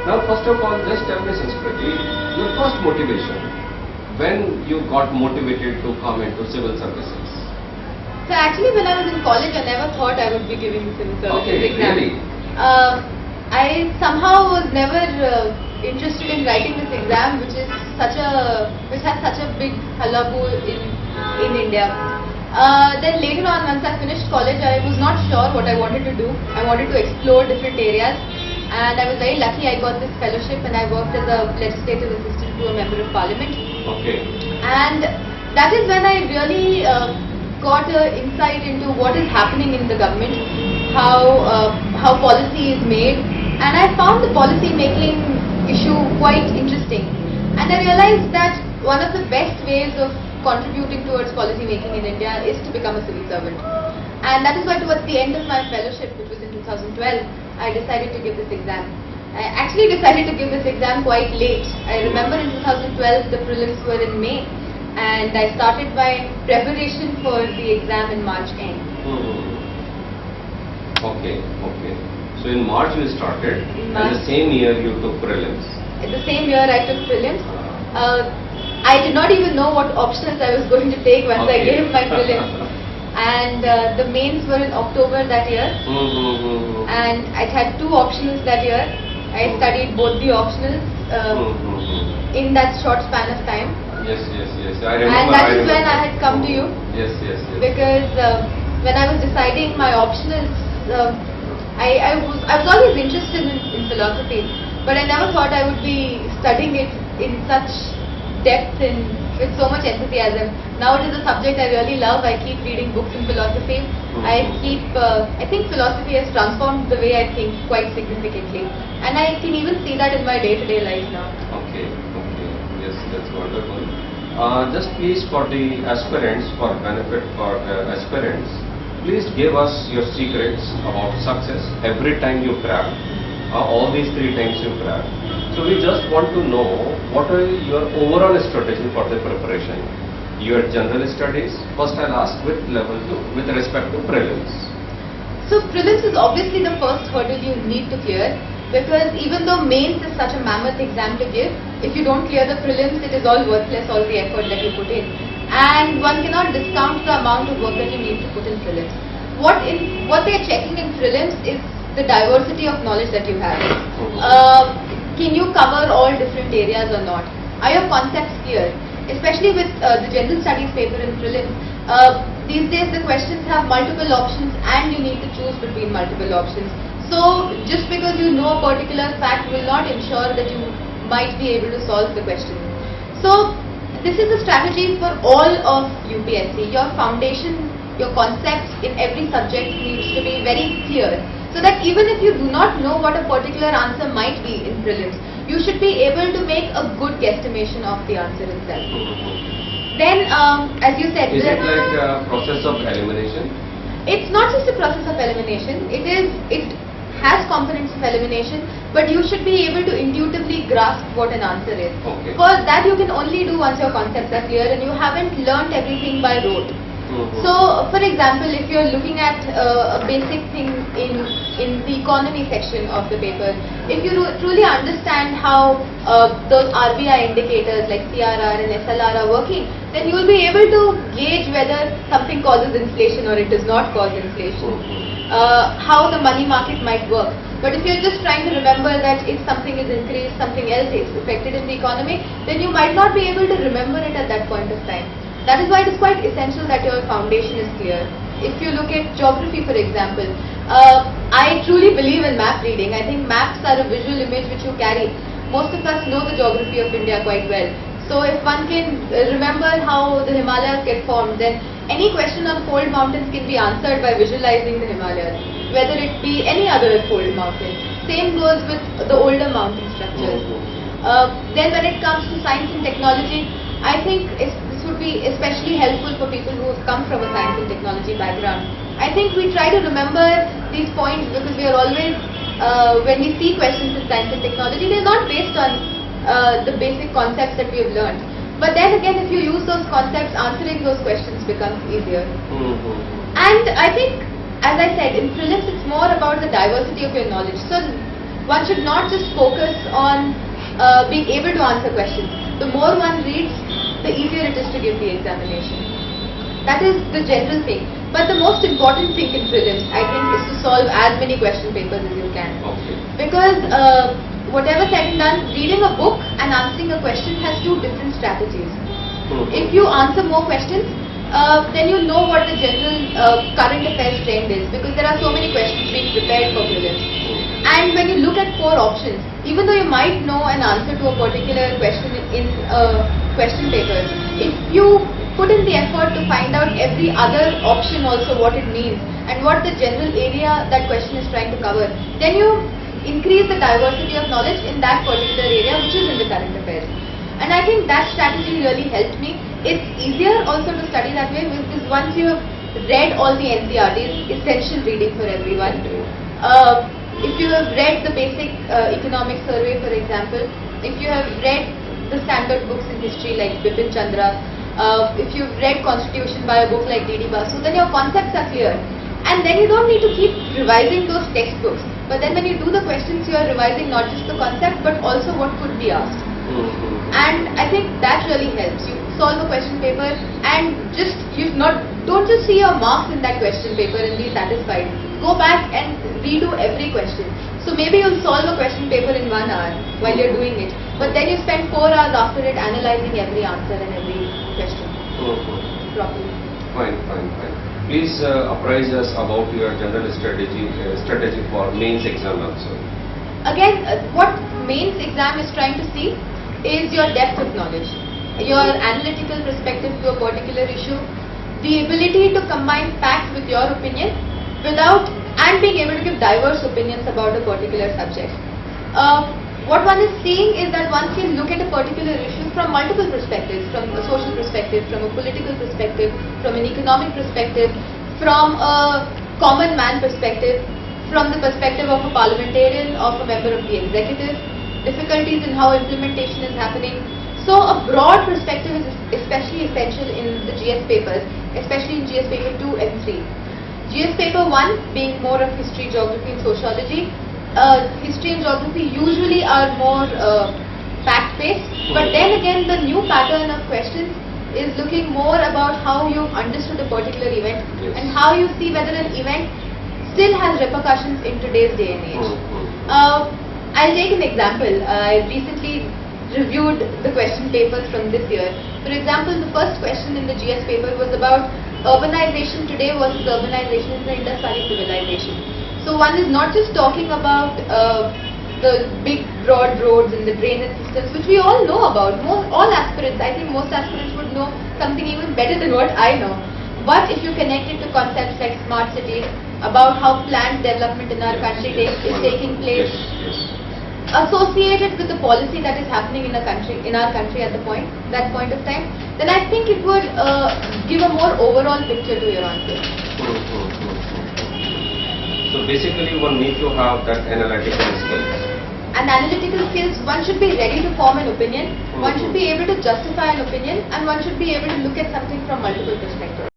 Now, first of all, just tell me, Sanskriti, your first motivation, when you got motivated to come into civil services? So actually, when I was in college, I never thought I would be giving the civil services exam. Really? I somehow was never interested in writing this exam, which has such a big hullabaloo in India. Then later on, once I finished college, I was not sure what I wanted to do. I wanted to explore different areas, and I was very lucky. I got this fellowship, and I worked as a legislative assistant to a member of parliament. Okay. And that is when I really got an insight into what is happening in the government, how policy is made, and I found the policy making issue quite interesting. And I realized that one of the best ways of contributing towards policy making in India is to become a civil servant. And that is why towards the end of my fellowship, which was in 2012, I decided to give this exam. I actually decided to give this exam quite late. I remember in 2012 the prelims were in May, and I started my preparation for the exam in March end. Okay. So in March you started, and the same year you took prelims. In the same year I took prelims. I did not even know what options I was going to take once I gave my prelims. And the mains were in October that year. And I had 2 optionals that year. I studied both the optionals in that short span of time. Yes. I remember. And that is when I had come to you. Yes. Because when I was deciding my optionals, I was always interested in philosophy, but I never thought I would be studying it in such depth and with so much enthusiasm. Now it is a subject I really love. I keep reading books in philosophy. I think philosophy has transformed the way I think quite significantly, and I can even see that in my day-to-day life now. Okay. Yes, that's wonderful. Just please, for the aspirants, for benefit for aspirants, please give us your secrets about success every time you prep. All these 3 times you prep. So we just want to know what are your overall strategy for the preparation. Your general studies. First, I'll ask with level 2 with respect to prelims. So prelims is obviously the first hurdle you need to clear, because even though mains is such a mammoth exam to give, if you don't clear the prelims, it is all worthless, all the effort that you put in. And one cannot discount the amount of work that you need to put in prelims. What they are checking in prelims is the diversity of knowledge that you have. Can you cover all different areas or not? Are your concepts clear? Especially with the general studies paper in prelims, these days the questions have multiple options and you need to choose between multiple options. So just because you know a particular fact will not ensure that you might be able to solve the question. So this is a strategy for all of UPSC. Your foundation, your concepts in every subject needs to be very clear, so that even if you do not know what a particular answer might be in prelims, you should be able to make a good guesstimation of the answer itself. Then, as you said, is it like a process of elimination? It's not just a process of elimination. It has components of elimination, but you should be able to intuitively grasp what an answer is. Okay. For that you can only do once your concepts are clear and you haven't learnt everything by rote. So, for example, if you're looking at a basic thing in the economy section of the paper, if you truly understand how those RBI indicators like CRR and SLR are working, then you will be able to gauge whether something causes inflation or it does not cause inflation. How the money market might work. But if you're just trying to remember that if something is increased, something else is affected in the economy, then you might not be able to remember it at that point of time. That is why it is quite essential that your foundation is clear. If you look at geography, for example, I truly believe in map reading. I think maps are a visual image which you carry. Most of us know the geography of India quite well. So if one can remember how the Himalayas get formed, then any question on fold mountains can be answered by visualizing the Himalayas, whether it be any other fold mountain. Same goes with the older mountain structures. Then when it comes to science and technology, I think this would be especially helpful for people who have come from a science and technology background. I think we try to remember these points because we are always, when we see questions in science and technology, they are not based on the basic concepts that we have learned. But then again, if you use those concepts, answering those questions becomes easier. And I think, as I said, in prelims it's more about the diversity of your knowledge. So one should not just focus on being able to answer questions. The more one reads, the easier it is to give the examination. That is the general thing. But the most important thing in prelims, I think, is to solve as many question papers as you can. Okay. Because whatever said and done, reading a book and answering a question has two different strategies. If you answer more questions, then you know what the general current affairs trend is, because there are so many questions being prepared for prelims. And when you look at 4 options, even though you might know an answer to a particular question in question papers, if you put in the effort to find out every other option also what it means and what the general area that question is trying to cover, then you increase the diversity of knowledge in that particular area which is in the current affairs. And I think that strategy really helped me. It's easier also to study that way because once you have read all the NCRTs, essential reading for everyone. If you have read the basic economic survey, for example, if you have read the standard books in history like Bipin Chandra, if you've read Constitution by a book like D.D. Basu, then your concepts are clear. And then you don't need to keep revising those textbooks. But then when you do the questions, you are revising not just the concept but also what could be asked. And I think that really helps. You solve a question paper and don't just see your marks in that question paper and be satisfied. Go back and redo every question. So maybe you'll solve a question paper in 1 hour while you're doing it, but then you spend 4 hours after it analyzing every answer and every question properly. Fine. Please apprise us about your general strategy for mains exam also. Again, what mains exam is trying to see is your depth of knowledge, your analytical perspective to a particular issue, the ability to combine facts with your opinion and being able to give diverse opinions about a particular subject. What one is seeing is that one can look at a particular issue from multiple perspectives, from a social perspective, from a political perspective, from an economic perspective, from a common man perspective, from the perspective of a parliamentarian, of a member of the executive, difficulties in how implementation is happening. So a broad perspective is especially essential in the GS papers, especially in GS paper 2 and 3. GS paper 1 being more of history, geography and sociology. History and geography usually are more fact-based, but then again the new pattern of questions is looking more about how you've understood a particular event and how you see whether an event still has repercussions in today's day and age. I'll take an example. I recently reviewed the question papers from this year. For example, the first question in the GS paper was about urbanization today versus urbanization in the Indus Valley civilization. So one is not just talking about the big broad roads and the drainage systems, which we all know about. All aspirants, I think most aspirants would know something even better than what I know. But if you connect it to concepts like smart cities, about how planned development in our country is taking place, associated with the policy that is happening in our country at that point of time, then I think it would give a more overall picture to your answer. So basically one needs to have that analytical skills. And analytical skills, one should be ready to form an opinion, one should be able to justify an opinion, and one should be able to look at something from multiple perspectives.